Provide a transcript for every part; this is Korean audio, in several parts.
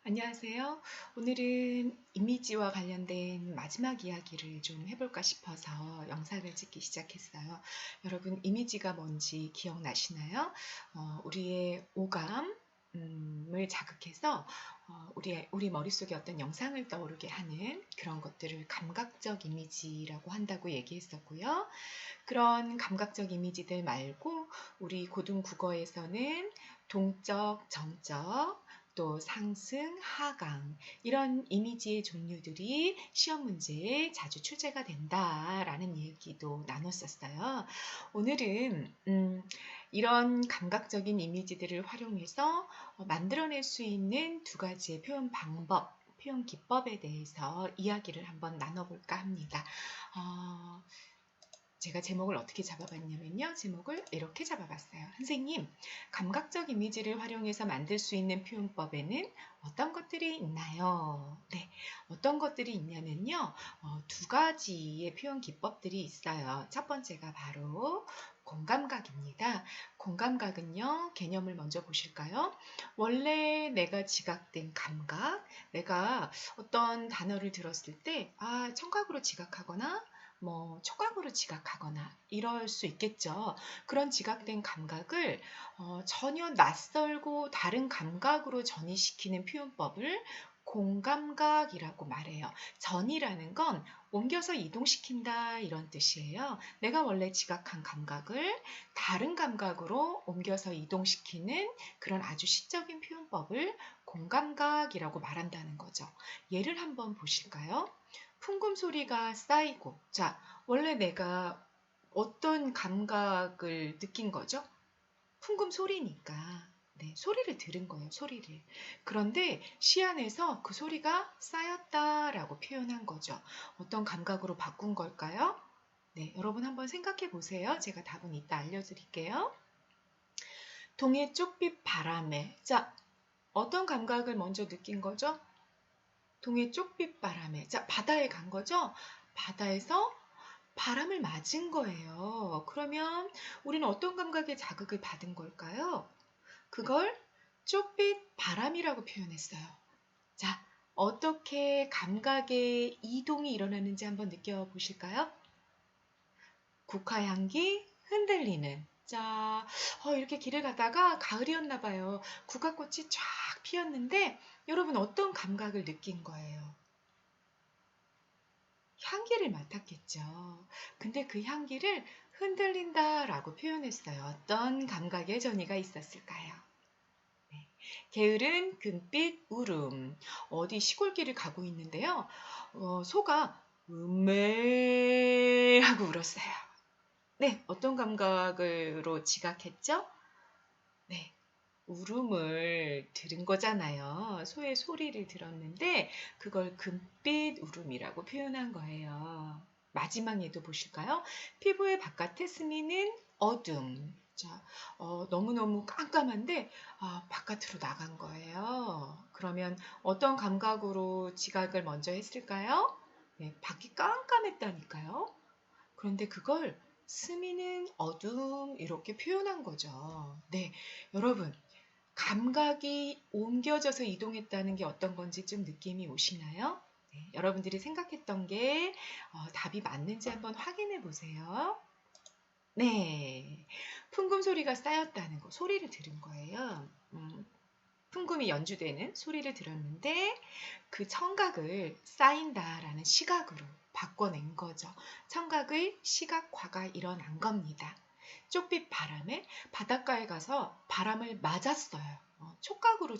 안녕하세요. 오늘은 이미지와 관련된 마지막 이야기를 좀 해볼까 싶어서 영상을 찍기 시작했어요. 여러분, 이미지가 뭔지 기억나시나요? 우리의 오감을 자극해서 우리 머릿속에 어떤 영상을 떠오르게 하는 그런 것들을 감각적 이미지라고 한다고 얘기했었고요. 그런 감각적 이미지들 말고 우리 고등 국어에서는 동적, 정적, 또 상승, 하강 이런 이미지의 종류들이 시험 문제에 자주 출제가 된다라는 얘기도 나눴었어요. 오늘은 이런 감각적인 이미지들을 활용해서 만들어낼 수 있는 두 가지의 표현 방법, 표현 기법에 대해서 이야기를 한번 나눠볼까 합니다. 제가 제목을 어떻게 잡아봤냐면요. 제목을 이렇게 잡아봤어요. 선생님, 감각적 이미지를 활용해서 만들 수 있는 표현법에는 어떤 것들이 있나요? 네, 어떤 것들이 있냐면요. 두 가지의 표현 기법들이 있어요. 첫 번째가 바로 공감각입니다. 공감각은요, 개념을 먼저 보실까요? 원래 내가 지각된 감각, 내가 어떤 단어를 들었을 때, 청각으로 지각하거나 촉각으로 지각하거나 이럴 수 있겠죠. 그런 지각된 감각을 전혀 낯설고 다른 감각으로 전이시키는 표현법을 공감각이라고 말해요. 전이라는 건 옮겨서 이동시킨다 이런 뜻이에요. 내가 원래 지각한 감각을 다른 감각으로 옮겨서 이동시키는 그런 아주 시적인 표현법을 공감각이라고 말한다는 거죠. 예를 한번 보실까요? 풍금 소리가 쌓이고, 자, 원래 내가 어떤 감각을 느낀 거죠? 풍금 소리니까. 네, 소리를 들은 거예요, 소리를. 그런데 시 안에서 그 소리가 쌓였다라고 표현한 거죠. 어떤 감각으로 바꾼 걸까요? 네, 여러분 한번 생각해 보세요. 제가 답은 이따 알려드릴게요. 동해 쪽빛 바람에. 자, 어떤 감각을 먼저 느낀 거죠? 동해 쪽빛 바람에. 자, 바다에 간 거죠? 바다에서 바람을 맞은 거예요. 그러면 우리는 어떤 감각의 자극을 받은 걸까요? 그걸 쪽빛 바람이라고 표현했어요. 자, 어떻게 감각의 이동이 일어나는지 한번 느껴보실까요? 국화향기 흔들리는. 자, 이렇게 길을 가다가 가을이었나 봐요. 국화꽃이 쫙 피었는데 여러분 어떤 감각을 느낀 거예요? 향기를 맡았겠죠. 근데 그 향기를 흔들린다라고 표현했어요. 어떤 감각의 전이가 있었을까요? 네. 게으른 금빛 울음. 어디 시골길을 가고 있는데요. 소가 음메 하고 울었어요. 네, 어떤 감각으로 지각했죠? 네, 울음을 들은 거잖아요. 소의 소리를 들었는데 그걸 금빛 울음이라고 표현한 거예요. 마지막에도 보실까요? 피부의 바깥에 스미는 어둠. 자, 너무너무 깜깜한데 바깥으로 나간 거예요. 그러면 어떤 감각으로 지각을 먼저 했을까요? 네, 밖이 깜깜했다니까요. 그런데 그걸 스미는 어둠 이렇게 표현한 거죠. 네, 여러분 감각이 옮겨져서 이동했다는 게 어떤 건지 좀 느낌이 오시나요? 네, 여러분들이 생각했던 게 답이 맞는지 한번 확인해 보세요. 네, 풍금 소리가 쌓였다는 거, 소리를 들은 거예요. 풍금이 연주되는 소리를 들었는데 그 청각을 쌓인다라는 시각으로 바꿔낸 거죠. 청각의 시각화가 일어난 겁니다. 쪽빛 바람에 바닷가에 가서 바람을 맞았어요. 촉각으로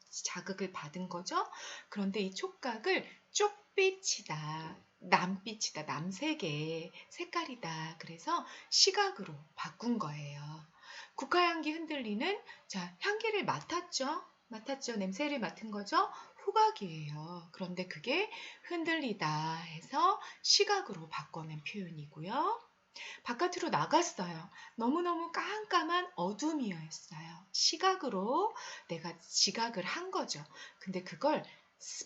자극을 받은 거죠. 그런데 이 촉각을 쪽빛이다, 남빛이다, 남색의 색깔이다. 그래서 시각으로 바꾼 거예요. 국화향기 흔들리는 자 향기를 맡았죠. 냄새를 맡은 거죠. 후각이에요. 그런데 그게 흔들리다 해서 시각으로 바꿔낸 표현이고요. 바깥으로 나갔어요. 너무너무 깜깜한 어둠이었어요. 시각으로 내가 지각을 한 거죠. 근데 그걸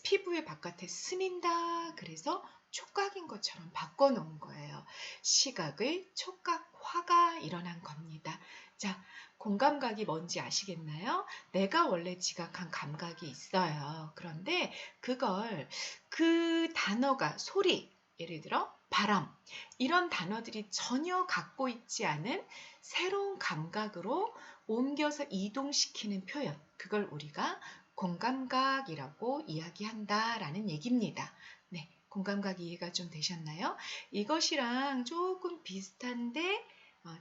피부의 바깥에 스민다. 그래서 촉각인 것처럼 바꿔놓은 거예요. 시각의 촉각화가 일어난 겁니다. 자, 공감각이 뭔지 아시겠나요? 내가 원래 지각한 감각이 있어요. 그런데 그 단어가 소리, 예를 들어 바람, 이런 단어들이 전혀 갖고 있지 않은 새로운 감각으로 옮겨서 이동시키는 표현, 그걸 우리가 공감각이라고 이야기한다라는 얘기입니다. 네, 공감각 이해가 좀 되셨나요? 이것이랑 조금 비슷한데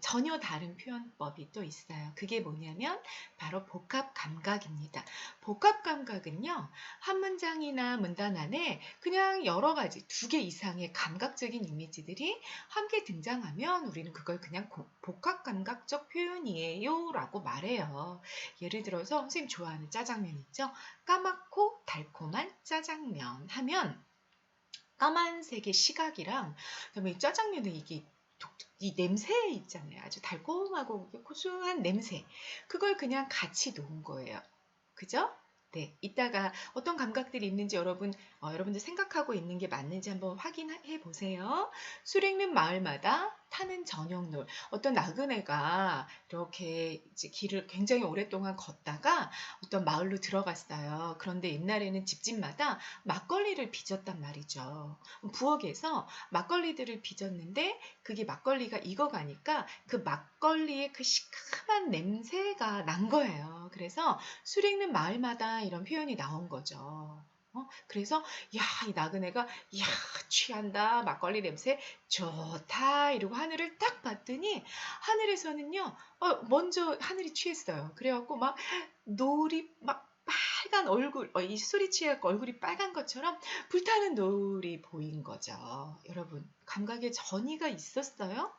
전혀 다른 표현법이 또 있어요. 그게 뭐냐면 바로 복합 감각입니다. 복합 감각은요, 한 문장이나 문단 안에 그냥 여러 가지 두 개 이상의 감각적인 이미지들이 함께 등장하면 우리는 그걸 그냥 복합 감각적 표현이에요 라고 말해요. 예를 들어서 선생님 좋아하는 짜장면 있죠? 까맣고 달콤한 짜장면 하면 까만색의 시각이랑 그다음에 짜장면의 이 냄새 있잖아요. 아주 달콤하고 고소한 냄새. 그걸 그냥 같이 놓은 거예요. 그죠? 네, 이따가 어떤 감각들이 있는지 여러분들 생각하고 있는 게 맞는지 한번 확인해 보세요. 술 읽는 마을마다 타는 저녁놀. 어떤 나그네가 이렇게 이제 길을 굉장히 오랫동안 걷다가 어떤 마을로 들어갔어요. 그런데 옛날에는 집집마다 막걸리를 빚었단 말이죠. 부엌에서 막걸리들을 빚었는데 그게 막걸리가 익어가니까 그 막걸리의 그 시큼한 냄새가 난 거예요. 그래서 술 읽는 마을마다 이런 표현이 나온 거죠. 그래서 이 나그네가 취한다 막걸리 냄새 좋다 이러고 하늘을 딱 봤더니 하늘에서는요 먼저 하늘이 취했어요. 그래갖고 막 노을이 막 빨간 얼굴 이 술이 취해갖고 얼굴이 빨간 것처럼 불타는 노을이 보인 거죠. 여러분 감각의 전이가 있었어요?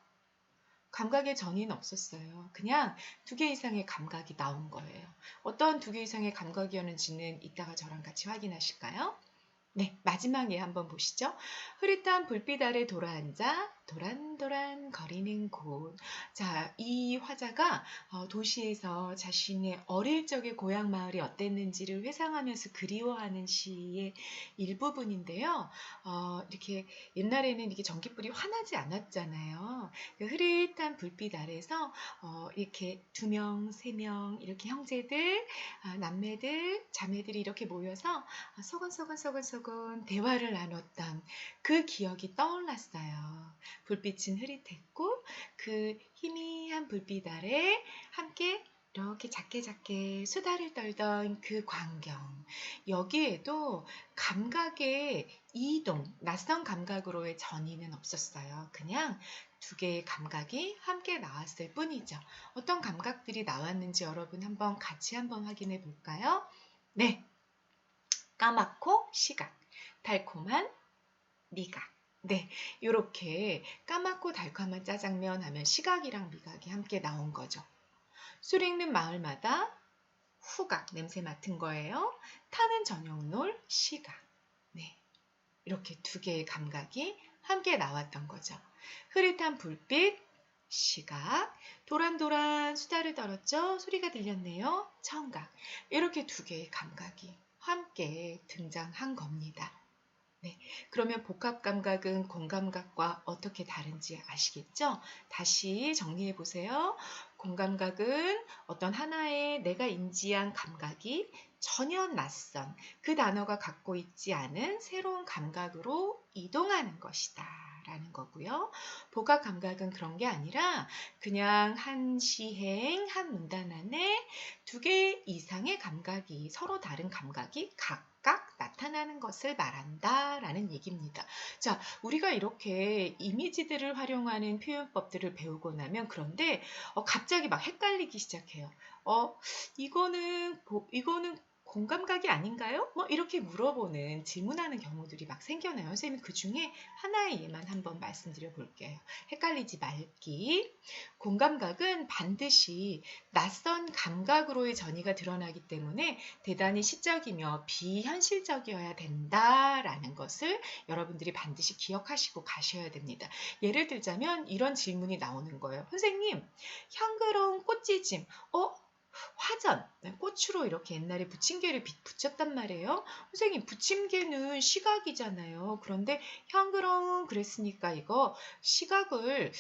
감각의 전이는 없었어요. 그냥 두 개 이상의 감각이 나온 거예요. 어떤 두 개 이상의 감각이었는지는 이따가 저랑 같이 확인하실까요? 네, 마지막에 한번 보시죠. 흐릿한 불빛 아래 돌아앉아 도란도란 거리는 곳. 자, 이 화자가 도시에서 자신의 어릴 적의 고향 마을이 어땠는지를 회상하면서 그리워하는 시의 일부분인데요. 이렇게 옛날에는 이렇게 전깃불이 환하지 않았잖아요. 그 흐릿한 불빛 아래서 이렇게 두 명, 세 명 이렇게 형제들, 남매들, 자매들이 이렇게 모여서 서근서근 대화를 나눴던 그 기억이 떠올랐어요. 불빛은 흐릿했고 그 희미한 불빛 아래 함께 이렇게 작게 수다를 떨던 그 광경. 여기에도 감각의 이동, 낯선 감각으로의 전이는 없었어요. 그냥 두 개의 감각이 함께 나왔을 뿐이죠. 어떤 감각들이 나왔는지 여러분 같이 한번 확인해 볼까요? 네. 까맣고 시각, 달콤한 미각. 네, 이렇게 까맣고 달콤한 짜장면 하면 시각이랑 미각이 함께 나온 거죠. 술 읽는 마을마다 후각, 냄새 맡은 거예요. 타는 저녁놀, 시각. 네, 이렇게 두 개의 감각이 함께 나왔던 거죠. 흐릿한 불빛, 시각, 도란도란 수다를 떨었죠. 소리가 들렸네요. 청각. 이렇게 두 개의 감각이 함께 등장한 겁니다. 네, 그러면 복합 감각은 공감각과 어떻게 다른지 아시겠죠? 다시 정리해 보세요. 공감각은 어떤 하나의 내가 인지한 감각이 전혀 낯선 그 단어가 갖고 있지 않은 새로운 감각으로 이동하는 것이다. 라는 거고요. 복합 감각은 그런 게 아니라 그냥 한 시행, 한 문단 안에 두 개 이상의 감각이 서로 다른 감각이 각각 나타나는 것을 말한다라는 얘기입니다. 자, 우리가 이렇게 이미지들을 활용하는 표현법들을 배우고 나면 그런데 갑자기 막 헷갈리기 시작해요. 이거는 공감각이 아닌가요? 뭐 이렇게 물어보는 질문하는 경우들이 막 생겨나요. 선생님이 그 중에 하나의 예만 한번 말씀드려 볼게요. 헷갈리지 말기. 공감각은 반드시 낯선 감각으로의 전이가 드러나기 때문에 대단히 시적이며 비현실적이어야 된다라는 것을 여러분들이 반드시 기억하시고 가셔야 됩니다. 예를 들자면 이런 질문이 나오는 거예요. 선생님, 향그러운 꽃지짐, 화전, 꽃으로 이렇게 옛날에 부침개를 붙였단 말이에요. 선생님, 부침개는 시각이잖아요. 그런데 향그렁 그랬으니까 이거 시각을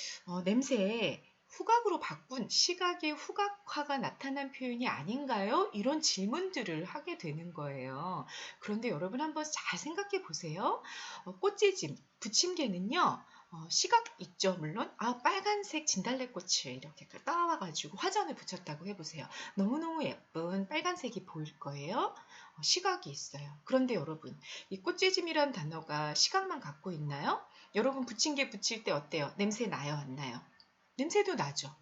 냄새 후각으로 바꾼 시각의 후각화가 나타난 표현이 아닌가요? 이런 질문들을 하게 되는 거예요. 그런데 여러분 한번 잘 생각해 보세요. 꽃지짐, 부침개는요. 시각 있죠, 물론. 빨간색 진달래꽃을 이렇게 따와가지고 화전에 붙였다고 해보세요. 너무너무 예쁜 빨간색이 보일 거예요. 시각이 있어요. 그런데 여러분, 이 꽃지짐이란 단어가 시각만 갖고 있나요? 여러분, 부침개 붙일 때 어때요? 냄새 나요, 안 나요? 냄새도 나죠.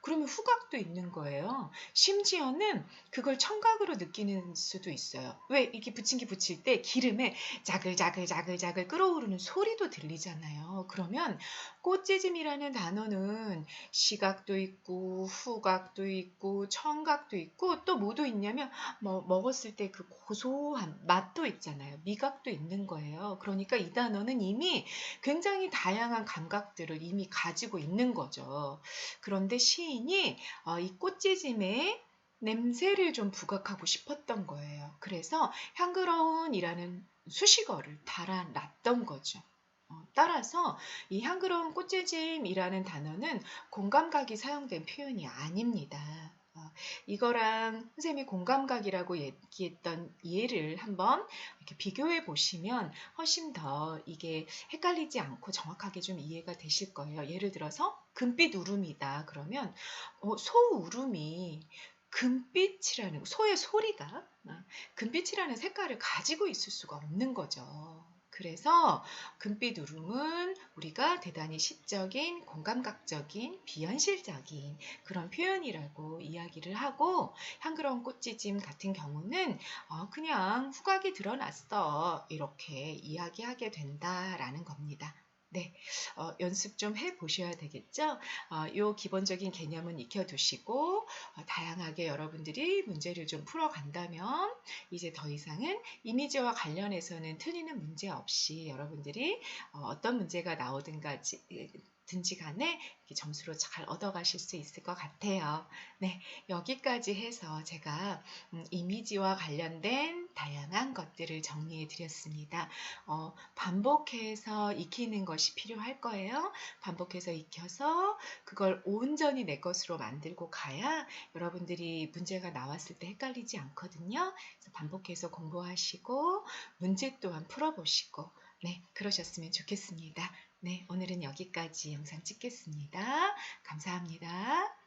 그러면 후각도 있는 거예요. 심지어는 그걸 청각으로 느끼는 수도 있어요. 왜? 이렇게 부침개 붙일 때 기름에 자글자글 끓어오르는 소리도 들리잖아요. 그러면 꽃지짐이라는 단어는 시각도 있고 후각도 있고 청각도 있고 또 뭐도 있냐면 먹었을 때 그 고소한 맛도 있잖아요. 미각도 있는 거예요. 그러니까 이 단어는 이미 굉장히 다양한 감각들을 이미 가지고 있는 거죠. 그런데 시인이 이 꽃지짐에 냄새를 좀 부각하고 싶었던 거예요. 그래서 향그러운이라는 수식어를 달아놨던 거죠. 따라서 이 향그러운 꽃지짐이라는 단어는 공감각이 사용된 표현이 아닙니다. 이거랑 선생님이 공감각이라고 얘기했던 예를 한번 이렇게 비교해 보시면 훨씬 더 이게 헷갈리지 않고 정확하게 좀 이해가 되실 거예요. 예를 들어서 금빛 울음이다. 그러면 소 울음이 금빛이라는 소의 소리가 금빛이라는 색깔을 가지고 있을 수가 없는 거죠. 그래서 금빛 울음은 우리가 대단히 시적인, 공감각적인, 비현실적인 그런 표현이라고 이야기를 하고 향그러운 꽃지짐 같은 경우는 그냥 후각이 드러났어 이렇게 이야기하게 된다라는 겁니다. 네, 연습 좀 해보셔야 되겠죠? 요 기본적인 개념은 익혀두시고 다양하게 여러분들이 문제를 좀 풀어간다면 이제 더 이상은 이미지와 관련해서는 틀리는 문제 없이 여러분들이 어떤 문제가 든지 간에 점수로 잘 얻어가실 수 있을 것 같아요. 네, 여기까지 해서 제가 이미지와 관련된 다양한 것들을 정리해 드렸습니다. 반복해서 익히는 것이 필요할 거예요. 반복해서 익혀서 그걸 온전히 내 것으로 만들고 가야 여러분들이 문제가 나왔을 때 헷갈리지 않거든요. 그래서 반복해서 공부하시고 문제 또한 풀어보시고 네, 그러셨으면 좋겠습니다. 네, 오늘은 여기까지 영상 찍겠습니다. 감사합니다.